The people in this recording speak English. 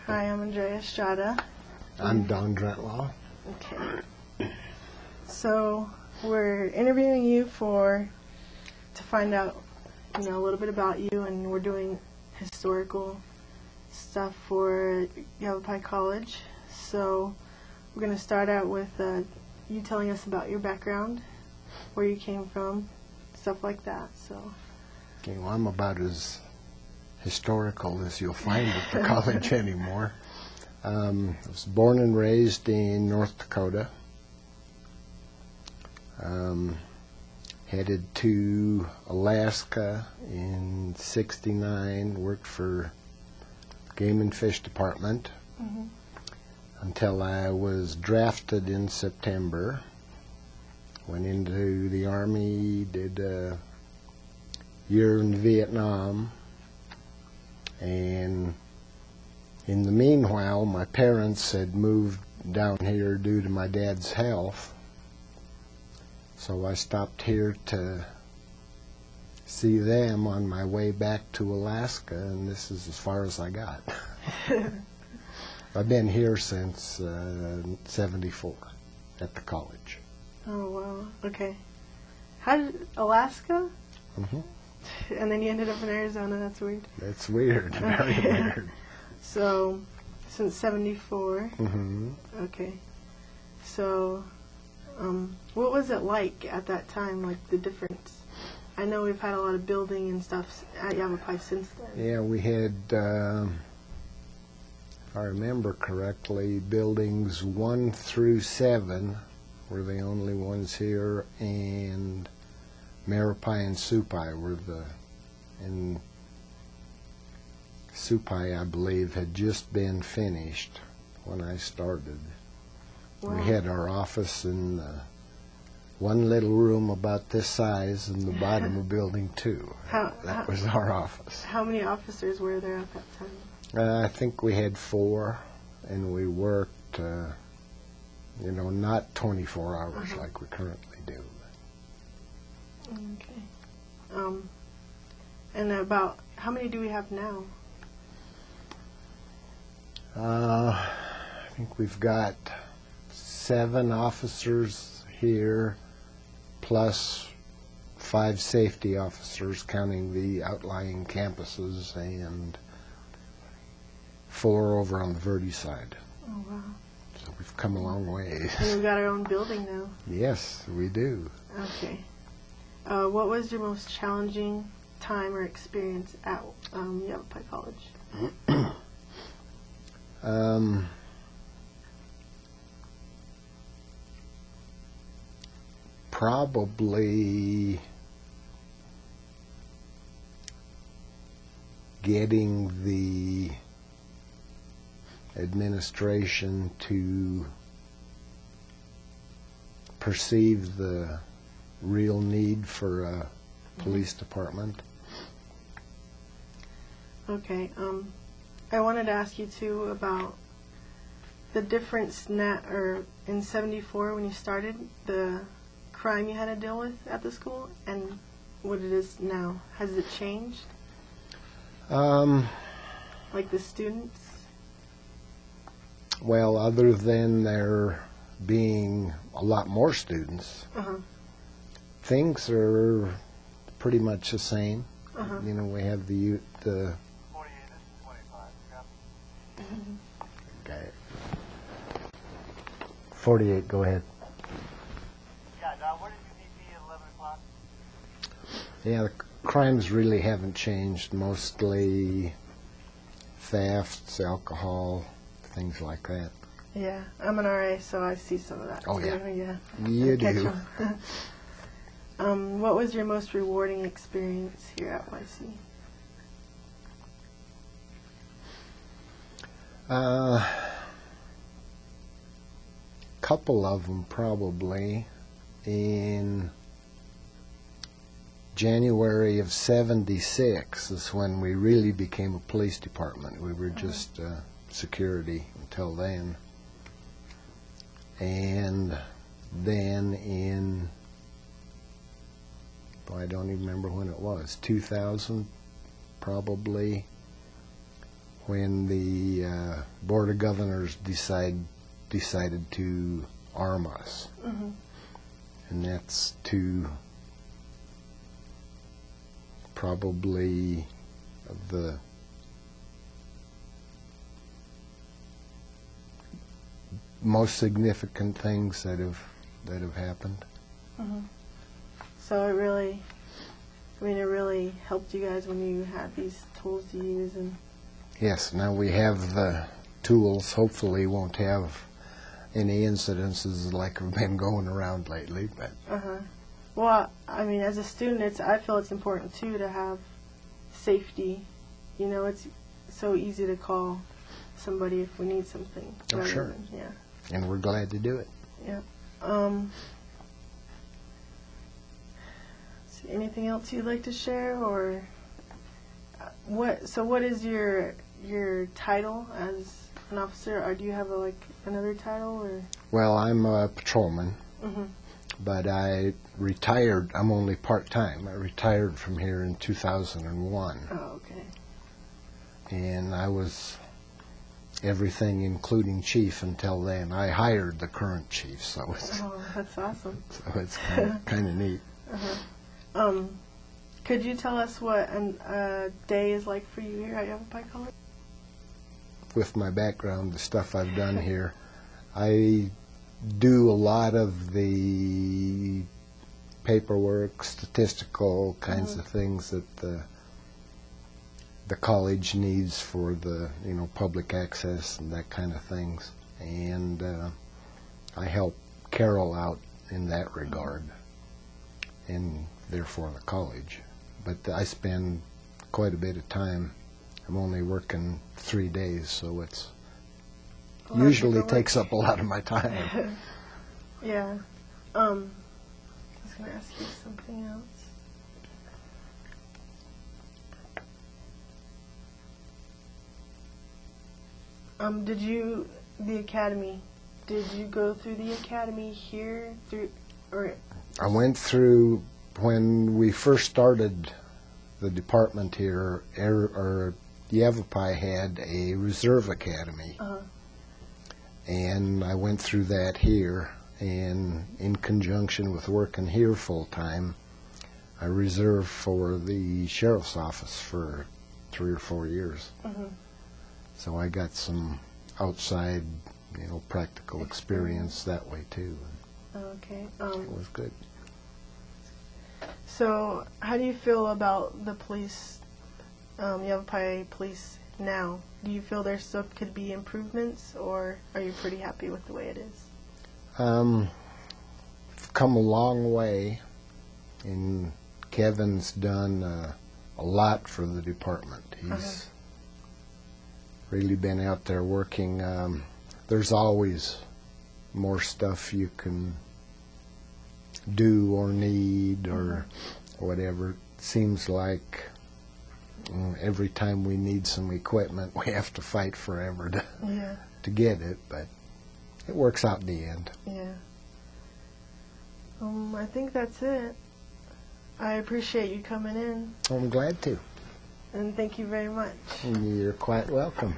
Hi, I'm Andrea Estrada. I'm Don Drentlaw. Okay. So we're interviewing you to find out, a little bit about you, and we're doing historical stuff for Yavapai College. So we're going to start out with you telling us about your background, where you came from, stuff like that. So. Okay, well, I'm about as historical as you'll find at the college anymore. I was born and raised in North Dakota. Headed to Alaska in '69, worked for Game and Fish Department until I was drafted in September. Went into the Army, did a year in Vietnam, and in the meanwhile my parents had moved down here due to my dad's health, so I stopped here to see them on my way back to Alaska, and this is as far as I got. I've been here since '74 at the college. Oh, wow. Okay. How did Alaska? And then you ended up in Arizona. That's weird. That's weird. Very weird. So, since '74. Okay. So, what was it like at that time? Like the difference? I know we've had a lot of building and stuff at Yavapai since then. Yeah, we had, if I remember correctly, buildings 1 through 7 were the only ones here, and Yavapai and Supai were and Supai, I believe, had just been finished when I started. Wow. We had our office in one little room about this size in the bottom of building 2. That was our office. How many officers were there at that time? I think we had 4, and we worked, not 24 hours like we currently do. Okay. And about how many do we have now? I think we've got 7 officers here, plus 5 safety officers, counting the outlying campuses, and 4 over on the Verde side. Oh, wow. So we've come a long way. And we've got our own building now. Yes, we do. Okay. What was your most challenging time or experience at Yavapai College? Probably getting the administration to perceive the real need for a police department. Okay. I wanted to ask you too about the difference in '74 when you started, the crime you had to deal with at the school, and what it is now. Has it changed? Like the students? Well, other than there being a lot more students, things are pretty much the same. We have the 48, this is 25. Okay. 48, go ahead. Yeah, Don, where did you meet me at 11 o'clock? Yeah, the crimes really haven't changed. Mostly thefts, alcohol, things like that. Yeah, I'm an RA, so I see some of that. Oh, too. yeah. Yeah. You do. What was your most rewarding experience here at YC? Couple of them probably. In January of '76 is when we really became a police department. We were just security until then. And then in, I don't even remember when it was, 2000 probably, when the Board of Governors decided to arm us. Mm-hmm. And that's to probably the most significant things that have happened. Mm-hmm. So it really helped you guys when you had these tools to use. And Yes, now we have the tools. Hopefully won't have any incidences like have been going around lately. But well, I mean, as a student, I feel it's important too to have safety. You know, it's so easy to call somebody if we need something. Oh, sure. Yeah. And we're glad to do it. Yeah. Anything else you'd like to share, or what? So, what is your title as an officer, or do you have another title, or? Well, I'm a patrolman, Mm-hmm. but I retired. I'm only part-time. I retired from here in 2001, Oh, okay. and I was everything, including chief, until then. I hired the current chief, so it's Oh, that's awesome. kind of neat. Could you tell us what a day is like for you here at Yavapai College? With my background, the stuff I've done here, I do a lot of the paperwork, statistical kinds of things that the college needs for the public access and that kind of things, and I help Carol out in that regard, and therefore the college. But I spend quite a bit of time. I'm only working 3 days, so it's usually takes up a lot of my time. Yeah. I was going to ask you something else. Did you go through the academy here I went through, when we first started the department here, Yavapai had a reserve academy. And I went through that here, and in conjunction with working here full-time, I reserved for the sheriff's office for 3 or 4 years. So I got some outside, practical experience that way too. Okay. It was good. So, how do you feel about the police, Yavapai police now? Do you feel there still could be improvements, or are you pretty happy with the way it is? Come a long way, and Kevin's done a lot for the department. He's really been out there working. There's always more stuff you can do or need or whatever. It seems like every time we need some equipment, we have to fight forever to get it, but it works out in the end. Yeah. I think that's it. I appreciate you coming in, I'm glad to. and thank you very much. You're quite welcome.